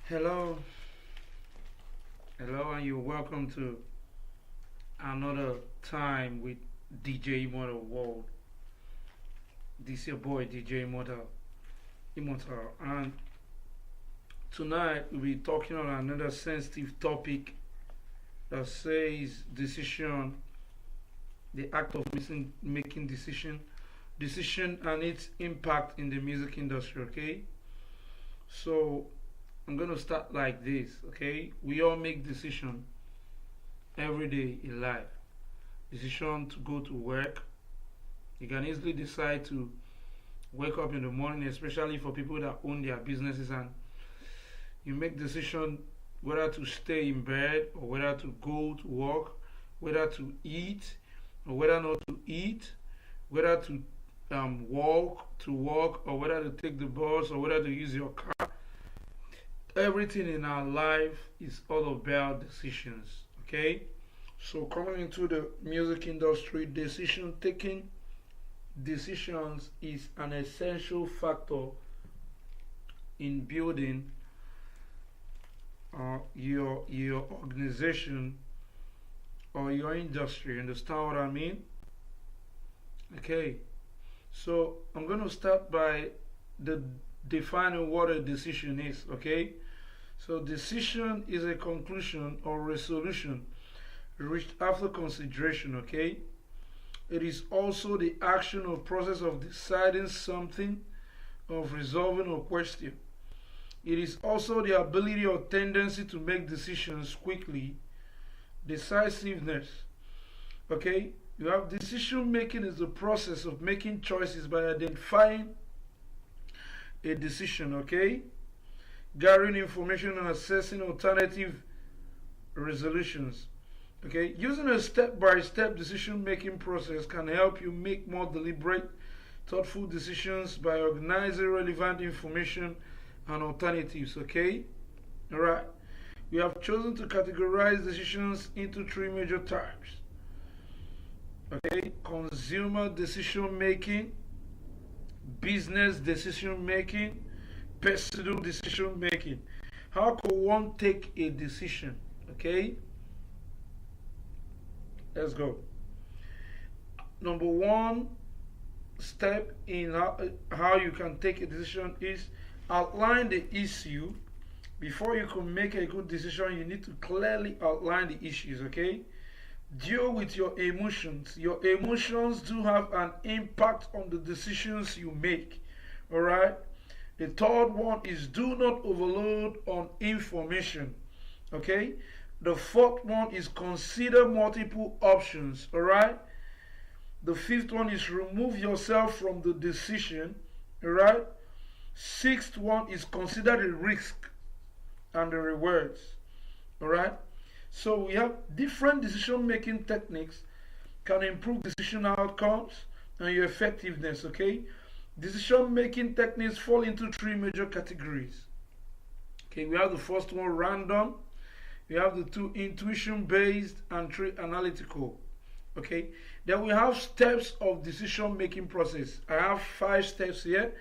Hello, hello, and you're welcome to another time with DJ Immortal World. This your boy DJ Immortal, and tonight we'll be talking on another sensitive topic that says decision, the act of making decision and its impact in the music industry. Okay, so I'm gonna start like this. Okay, we all make decision every day in life. Decision to go to work. You can easily decide to wake up in the morning, especially for people that own their businesses, and you make decision whether to stay in bed or whether to go to work, whether to eat or whether not to eat, whether to walk to work or whether to take the bus or whether to use your car. Everything in our life is all about decisions. Okay, so coming into the music industry, decision taking decisions is an essential factor in building your organization or your industry. Understand what I mean? Okay, so I'm going to start by the defining what a decision is. Okay, so decision is a conclusion or resolution reached after consideration. Okay, it is also the action or process of deciding something, of resolving a question. It is also the ability or tendency to make decisions quickly, decisiveness. Okay, you have decision making is the process of making choices by identifying a decision. Okay, gathering information and assessing alternative resolutions. Okay, using a step-by-step decision-making process can help you make more deliberate, thoughtful decisions by organizing relevant information and alternatives. Okay, all right. We have chosen to categorize decisions into three major types. Okay, consumer decision making, business decision making, personal decision making. How can one take a decision? Okay, let's go. Number one step in how you can take a decision is outline the issue. Before you can make a good decision, you need to clearly outline the issues. Okay, deal with your emotions. Your emotions do have an impact on the decisions you make. All right. The third one is do not overload on information. Okay. The fourth one is consider multiple options. All right. The fifth one is remove yourself from the decision. All right. Sixth one is consider the risk and the rewards. All right. So we have different decision making techniques can improve decision outcomes and your effectiveness. Okay. Decision making techniques fall into three major categories. Okay, we have the first one random, we have the two intuition based, and three analytical. Okay, then we have steps of decision making process. I have five steps here,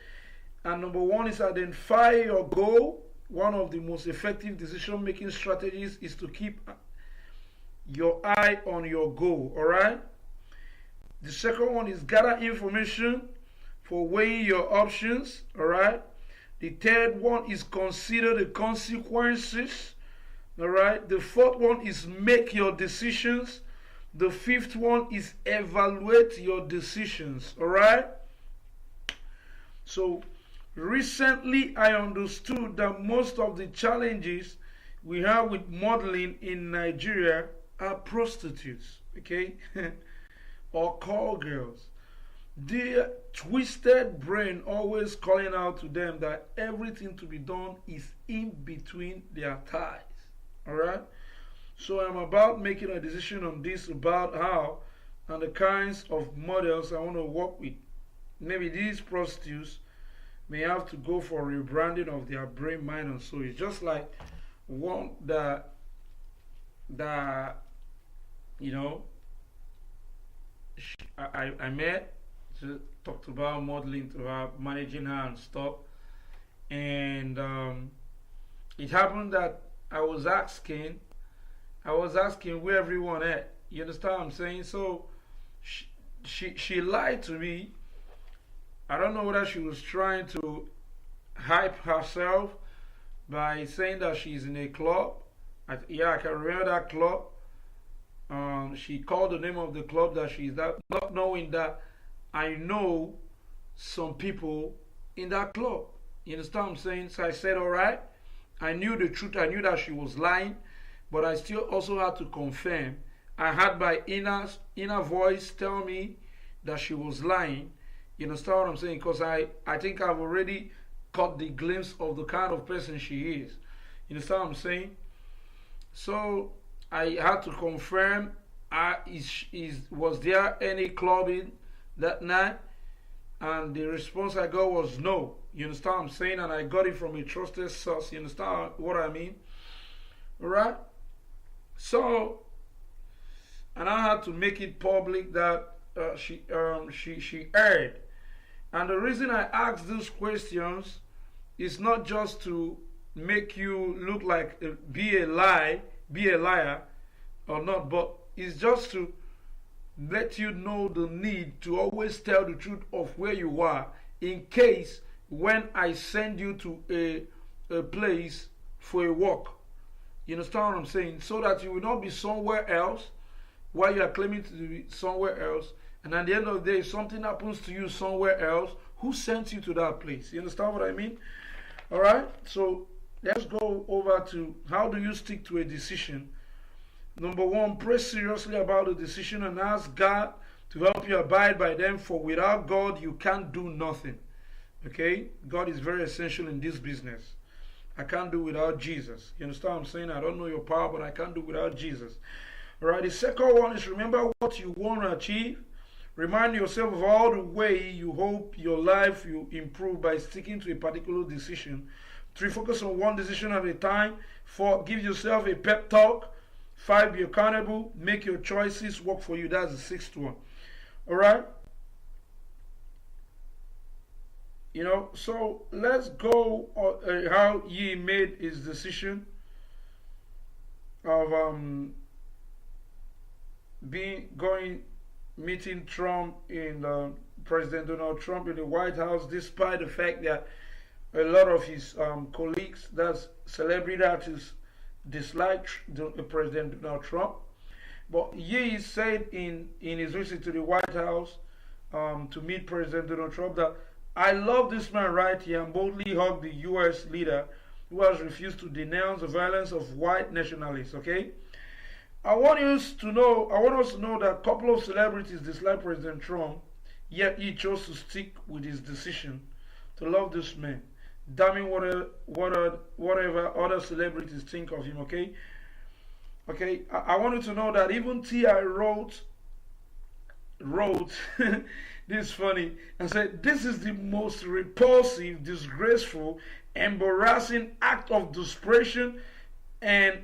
and number one is identify your goal. One of the most effective decision making strategies is to keep your eye on your goal. All right. The second one is gather information for weighing your options. All right. The third one is consider the consequences. All right. The fourth one is make your decisions. The fifth one is evaluate your decisions. All right. So recently I understood that most of the challenges we have with modeling in Nigeria are prostitutes. Okay. Or call girls. Their twisted brain always calling out to them that everything to be done is in between their thighs. Alright? So I'm about making a decision on this about how and the kinds of models I want to work with. Maybe these prostitutes may have to go for rebranding of their brain, mind, and soul. It's just like one that you know I met, talked about modeling to her, managing her and stuff. And it happened that I was asking where everyone at. You understand what I'm saying? So she, she lied to me. I don't know whether she was trying to hype herself by saying that she's in a club. Yeah, I can remember that club. She called the name of the club that she's that, not knowing that I know some people in that club. You understand what I'm saying? So I said, all right. I knew the truth. I knew that she was lying, but I still also had to confirm. I had my inner voice tell me that she was lying. You understand what I'm saying? Because I think I've already caught the glimpse of the kind of person she is. You understand what I'm saying? So I had to confirm, was there any clubbing that night? And the response I got was no. You understand what I'm saying? And I got it from a trusted source. You understand what I mean? Alright? So, and I had to make it public that she erred. And the reason I ask these questions is not just to make you look like be a liar or not, but it's just to let you know the need to always tell the truth of where you are, in case when I send you to a place for a walk. You understand what I'm saying? So that you will not be somewhere else while you are claiming to be somewhere else, and at the end of the day, if something happens to you somewhere else, who sent you to that place? You understand what I mean? Alright, so let's go over to how do you stick to a decision. Number one, pray seriously about the decision and ask God to help you abide by them, for without God you can't do nothing. Okay? God is very essential in this business. I can't do without Jesus. You understand what I'm saying? I don't know your power, but I can't do without Jesus. Alright, the second one is remember what you want to achieve. Remind yourself of all the way you hope your life will improve by sticking to a particular decision. 3, focus on one decision at a time. 4, give yourself a pep talk. 5, be accountable. Make your choices work for you. That's the 6th one. Alright? You know, so let's go how he made his decision of meeting Trump in President Donald Trump in the White House, despite the fact that a lot of his colleagues, that's celebrity artists, dislike President Donald Trump. But he said in his visit to the White House to meet President Donald Trump that I love this man right here and boldly hug the U.S. leader who has refused to denounce the violence of white nationalists. Okay, I want us to know that a couple of celebrities dislike President Trump, yet he chose to stick with his decision to love this man. Damning whatever other celebrities think of him. Okay, I want you to know that even T.I. wrote this is funny, and said this is the most repulsive, disgraceful, embarrassing act of desperation and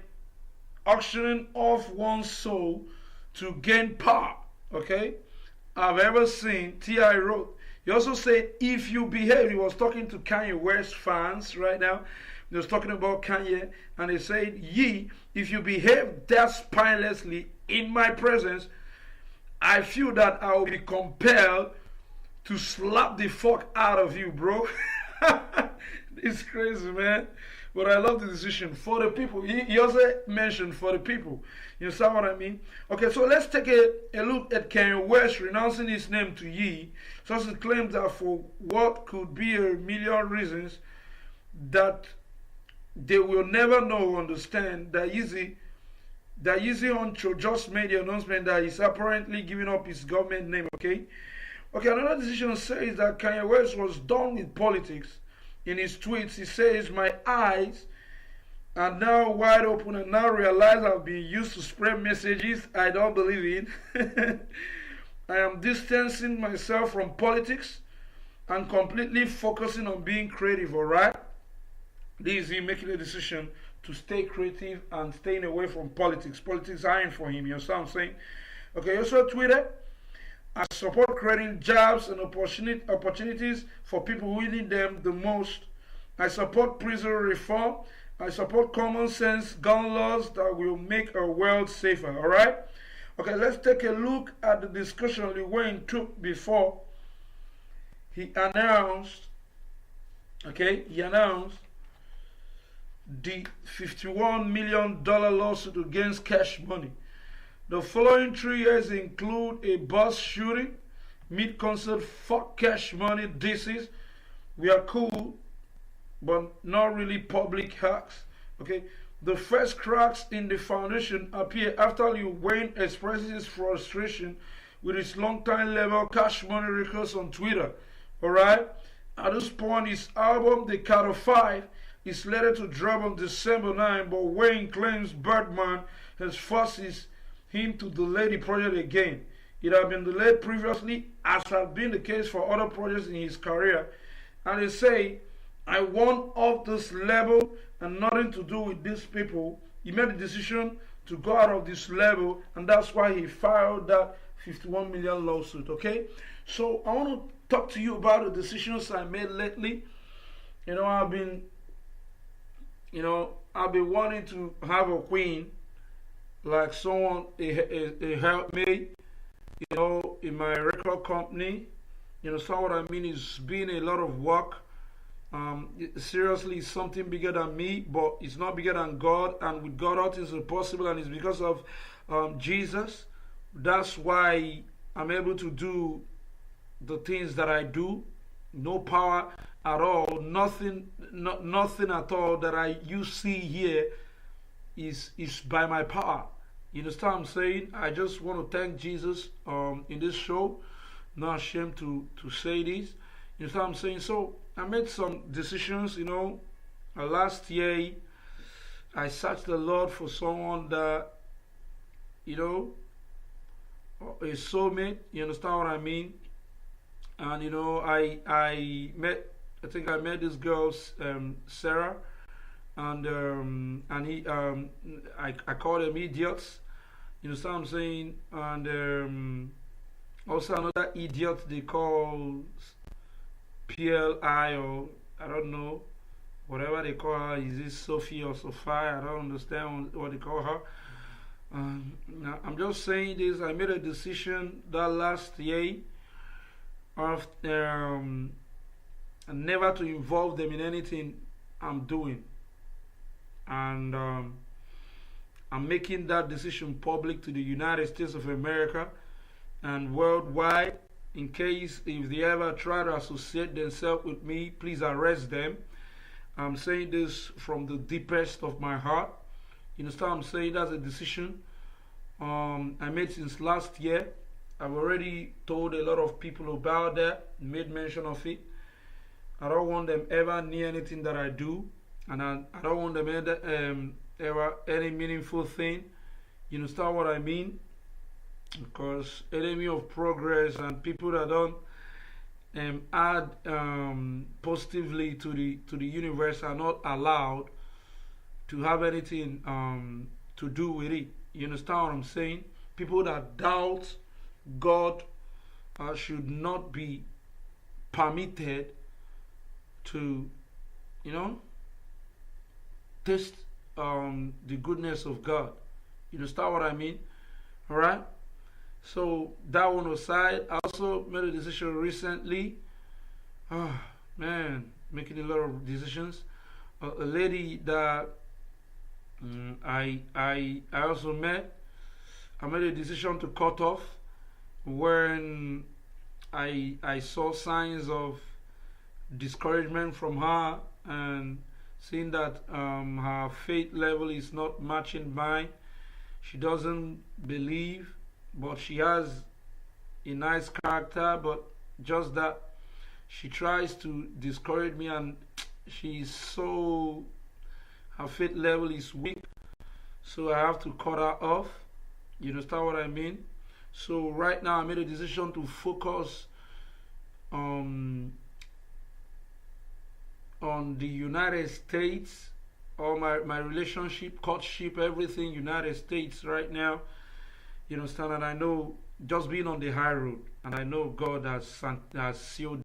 auctioning off one's soul to gain power, okay, I've ever seen. T.I. wrote. He also said, if you behave, he was talking to Kanye West fans right now. He was talking about Kanye, and he said, if you behave that spinelessly in my presence, I feel that I will be compelled to slap the fuck out of you, bro. It's crazy, man. But I love the decision for the people. He also mentioned for the people. You understand what I mean? Okay, so let's take a look at Kanye West renouncing his name to Ye. So he claims that for what could be a million reasons that they will never know or understand, that Yeezy Honcho just made the announcement that he's apparently giving up his government name, okay? Okay, another decision says that Kanye West was done with politics. In his tweets, he says, my eyes are now wide open and now realize I've been used to spread messages I don't believe in. I am distancing myself from politics and completely focusing on being creative, alright? This is him making a decision to stay creative and staying away from politics. Politics aren't for him, you understand what I'm saying? Okay, he also tweeted, I support creating jobs and opportunities for people who need them the most. I support prison reform I support common sense gun laws that will make our world safer. All right. Okay, let's take a look at the discussion Lil Wayne took before he announced. Okay, he announced the $51 million lawsuit against Cash Money. The following 3 years include a bus shooting, mid-concert fuck Cash Money disses, we are cool, but not really public hacks. Okay, the first cracks in the foundation appear after Lil Wayne expresses his frustration with his longtime label Cash Money Records on Twitter. Alright? At this point, his album The Carter 5 is slated to drop on December 9, but Wayne claims Birdman has forced him to delay the project again. It had been delayed previously, as had been the case for other projects in his career, and they say, I want off this label and nothing to do with these people. He made the decision to go out of this label, and that's why he filed that 51 million lawsuit. Okay, so I want to talk to you about the decisions I made lately. I've been wanting to have a queen, like someone a help me, in my record company. So what I mean is being a lot of work. Seriously, it's something bigger than me, but it's not bigger than God, and with God all things are possible, and it's because of Jesus. That's why I'm able to do the things that I do. No power at all, nothing at all that you see here is by my power. You understand what I'm saying? I just want to thank Jesus in this show. Not ashamed to say this. You understand what I'm saying? So I made some decisions, last year I searched the Lord for someone that, a soulmate, you understand what I mean? And I think I met this girl, Sarah, and I called them idiots. You know what I'm saying? And also another idiot they call PLI, or I don't know, whatever they call her. Is it Sophie or Sophia? I don't understand what they call her. I'm just saying this. I made a decision that last year of never to involve them in anything I'm doing, and I'm making that decision public to the United States of America and worldwide. In case if they ever try to associate themselves with me, please arrest them. I'm saying this from the deepest of my heart. You understand what I'm saying? That's a decision I made since last year. I've already told a lot of people about that, made mention of it. I don't want them ever near anything that I do, and I don't want them ever any meaningful thing. You understand what I mean? Because enemy of progress and people that don't add positively to the universe are not allowed to have anything to do with it. You understand what I'm saying? People that doubt God should not be permitted to, taste the goodness of God. You understand what I mean? All right. So that one aside, I also made a decision recently. Oh man, making a lot of decisions. A lady that I also met. I made a decision to cut off when I saw signs of discouragement from her, and seeing that her faith level is not matching mine. She doesn't believe, but she has a nice character, but just that she tries to discourage me, and her faith level is weak, so I have to cut her off. You understand what I mean? So right now I made a decision to focus on the United States. All my relationship, courtship, everything United States right now. You understand? And I know just being on the high road, and I know God has sealed